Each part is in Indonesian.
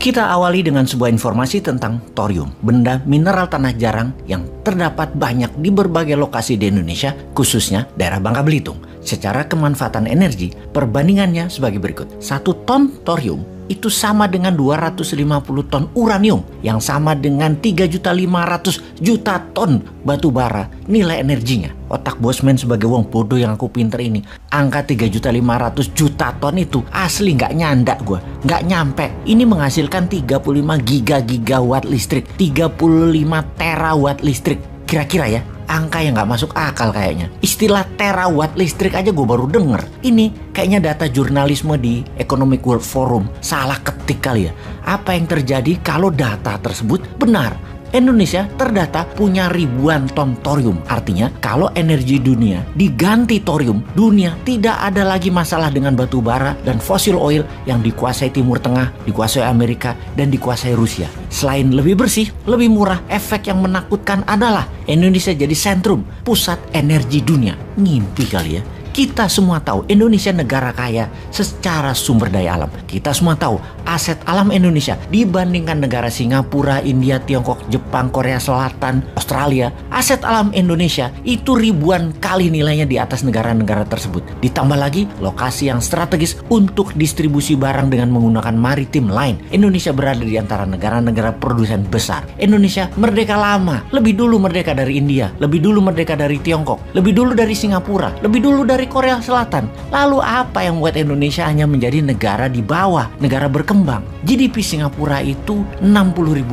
Kita awali dengan sebuah informasi tentang thorium, benda mineral tanah jarang yang terdapat banyak di berbagai lokasi di Indonesia, khususnya daerah Bangka Belitung. Secara kemanfaatan energi, perbandingannya sebagai berikut. 1 ton thorium itu sama dengan 250 ton uranium, yang sama dengan 3.500.000.000 ton batu bara nilai energinya. Otak bosman sebagai wong bodoh yang aku pinter ini, angka 3.500.000.000 ton itu asli nggak nyandak gue, nggak nyampe. Ini menghasilkan 35 gigawatt listrik, 35 terawatt listrik. Kira-kira ya, angka yang nggak masuk akal kayaknya. Istilah terawatt listrik aja gue baru denger. Ini kayaknya data jurnalisme di Economic World Forum salah ketik kali ya. Apa yang terjadi kalau data tersebut benar? Indonesia terdata punya ribuan ton thorium. Artinya kalau energi dunia diganti thorium, dunia tidak ada lagi masalah dengan batu bara dan fossil oil yang dikuasai Timur Tengah, dikuasai Amerika, dan dikuasai Rusia. Selain lebih bersih, lebih murah, efek yang menakutkan adalah Indonesia jadi sentrum pusat energi dunia. Ngimpi kali ya. Kita semua tahu Indonesia negara kaya secara sumber daya alam. Kita semua tahu aset alam Indonesia dibandingkan negara Singapura, India, Tiongkok, Jepang, Korea Selatan, Australia. Aset alam Indonesia itu ribuan kali nilainya di atas negara-negara tersebut. Ditambah lagi lokasi yang strategis untuk distribusi barang dengan menggunakan maritim line. Indonesia berada di antara negara-negara produsen besar. Indonesia merdeka lama, lebih dulu merdeka dari India, lebih dulu merdeka dari Tiongkok, lebih dulu dari Singapura, lebih dulu dari Korea Selatan. Lalu apa yang membuat Indonesia hanya menjadi negara di bawah, negara berkembang? GDP Singapura itu $60.000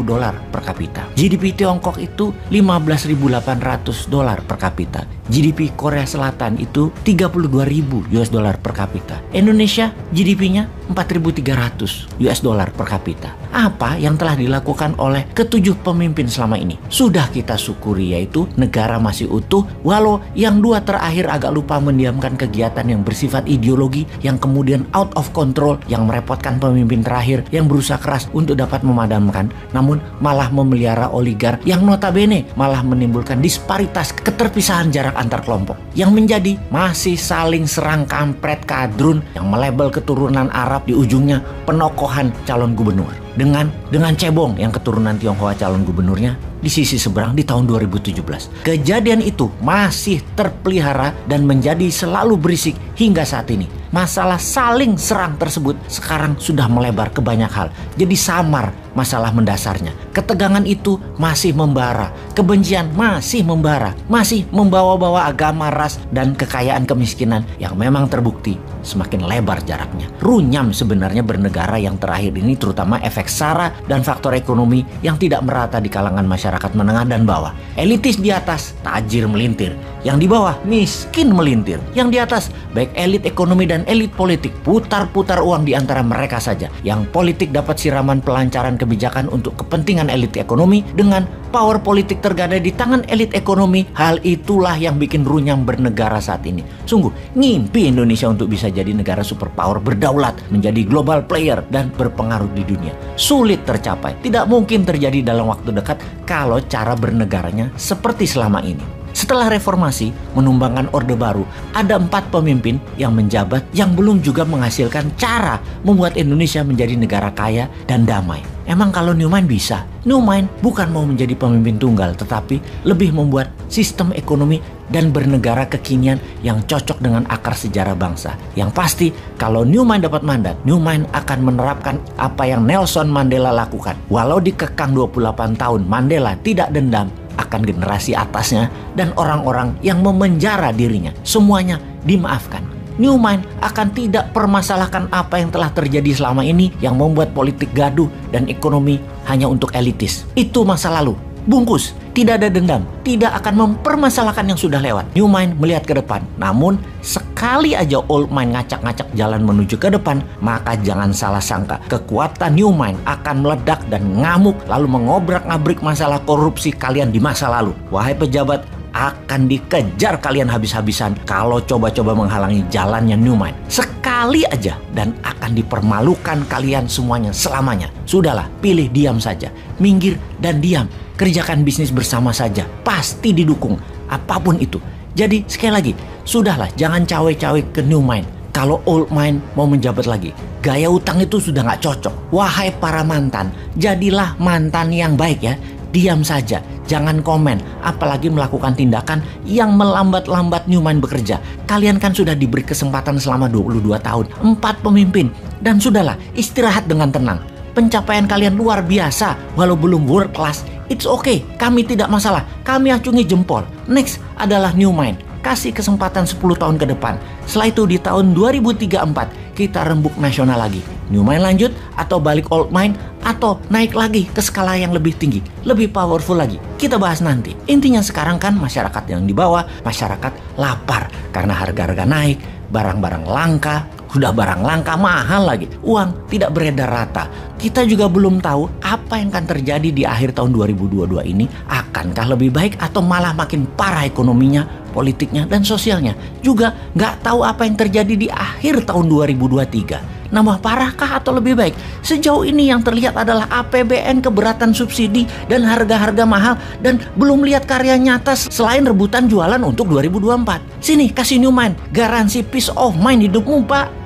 per kapita. GDP Tiongkok itu $15.800 per kapita. GDP Korea Selatan itu $32.000 per kapita. Indonesia GDP-nya $4.300 per kapita. Apa yang telah dilakukan oleh ketujuh pemimpin selama ini? Sudah kita syukuri, yaitu negara masih utuh, walau yang dua terakhir agak lupa mendiamkan kegiatan yang bersifat ideologi yang kemudian out of control, yang merepotkan pemimpin terakhir yang berusaha keras untuk dapat memadamkan, namun malah memelihara oligar yang notabene malah menimbulkan disparitas, keterpisahan jarak antar kelompok, yang menjadi masih saling serang kampret kadrun yang melabel keturunan Arab di ujungnya penokohan calon gubernur. Dengan cebong yang keturunan Tionghoa calon gubernurnya di sisi seberang di tahun 2017. Kejadian itu masih terpelihara dan menjadi selalu berisik hingga saat ini. Masalah saling serang tersebut sekarang sudah melebar ke banyak hal. Jadi samar masalah mendasarnya. Ketegangan itu masih membara. Kebencian masih membara. Masih membawa-bawa agama, ras, dan kekayaan kemiskinan yang memang terbukti semakin lebar jaraknya. Runyam sebenarnya bernegara yang terakhir ini, terutama efek sara dan faktor ekonomi yang tidak merata di kalangan masyarakat menengah dan bawah. Elitis di atas tajir melintir, yang di bawah miskin melintir. Yang di atas baik elit ekonomi dan elit politik putar-putar uang di antara mereka saja. Yang politik dapat siraman pelancaran kebijakan untuk kepentingan elit ekonomi dengan power politik tergadai di tangan elit ekonomi. Hal itulah yang bikin runyam bernegara saat ini. Sungguh ngimpi Indonesia untuk bisa jadi negara superpower, berdaulat, menjadi global player dan berpengaruh di dunia. Sulit tercapai, tidak mungkin terjadi dalam waktu dekat kalau cara bernegaranya seperti selama ini. Setelah reformasi menumbangkan Orde Baru, ada 4 pemimpin yang menjabat yang belum juga menghasilkan cara membuat Indonesia menjadi negara kaya dan damai. Emang kalau Newman bisa? Newman bukan mau menjadi pemimpin tunggal, tetapi lebih membuat sistem ekonomi dan bernegara kekinian yang cocok dengan akar sejarah bangsa. Yang pasti, kalau Newman dapat mandat, Newman akan menerapkan apa yang Nelson Mandela lakukan. Walau dikekang 28 tahun, Mandela tidak dendam akan generasi atasnya dan orang-orang yang memenjara dirinya. Semuanya dimaafkan. Newman akan tidak permasalahkan apa yang telah terjadi selama ini yang membuat politik gaduh dan ekonomi hanya untuk elitis. Itu masa lalu. Bungkus, tidak ada dendam, tidak akan mempermasalahkan yang sudah lewat. Newman melihat ke depan. Namun sekali aja old mind ngacak-ngacak jalan menuju ke depan, maka jangan salah sangka, kekuatan Newman akan meledak dan ngamuk lalu mengobrak-ngabrik masalah korupsi kalian di masa lalu. Wahai pejabat, akan dikejar kalian habis-habisan kalau coba-coba menghalangi jalannya Newman. Sekali aja dan akan dipermalukan kalian semuanya selamanya. Sudahlah, pilih diam saja, minggir dan diam. Kerjakan bisnis bersama saja, pasti didukung apapun itu. Jadi sekali lagi, sudahlah, jangan cawe-cawe ke Newman. kalau old mind mau menjabat lagi. Gaya utang itu sudah nggak cocok. Wahai para mantan, jadilah mantan yang baik ya. Diam saja, jangan komen, apalagi melakukan tindakan yang melambat-lambat Newmind bekerja. Kalian kan sudah diberi kesempatan selama 22 tahun, 4 pemimpin, dan sudahlah, istirahat dengan tenang. Pencapaian kalian luar biasa, walau belum world class. It's okay, kami tidak masalah, kami acungi jempol. Next adalah Newmind, kasih kesempatan 10 tahun ke depan. Setelah itu di tahun 2034, kita rembuk nasional lagi. Newmind lanjut, atau balik old mind, atau naik lagi ke skala yang lebih tinggi, lebih powerful lagi. Kita bahas nanti. Intinya sekarang kan masyarakat yang di bawah, masyarakat lapar. Karena harga-harga naik, barang-barang langka, udah barang langka mahal lagi. Uang tidak beredar rata. Kita juga belum tahu apa yang akan terjadi di akhir tahun 2022 ini. Akankah lebih baik atau malah makin parah ekonominya, politiknya, dan sosialnya. Juga nggak tahu apa yang terjadi di akhir tahun 2023. Nambah parahkah atau lebih baik? Sejauh ini yang terlihat adalah APBN, keberatan subsidi, dan harga-harga mahal. Dan belum lihat karya nyata selain rebutan jualan untuk 2024. Sini, kasih Newmind, garansi peace of mind hidupmu, Pak.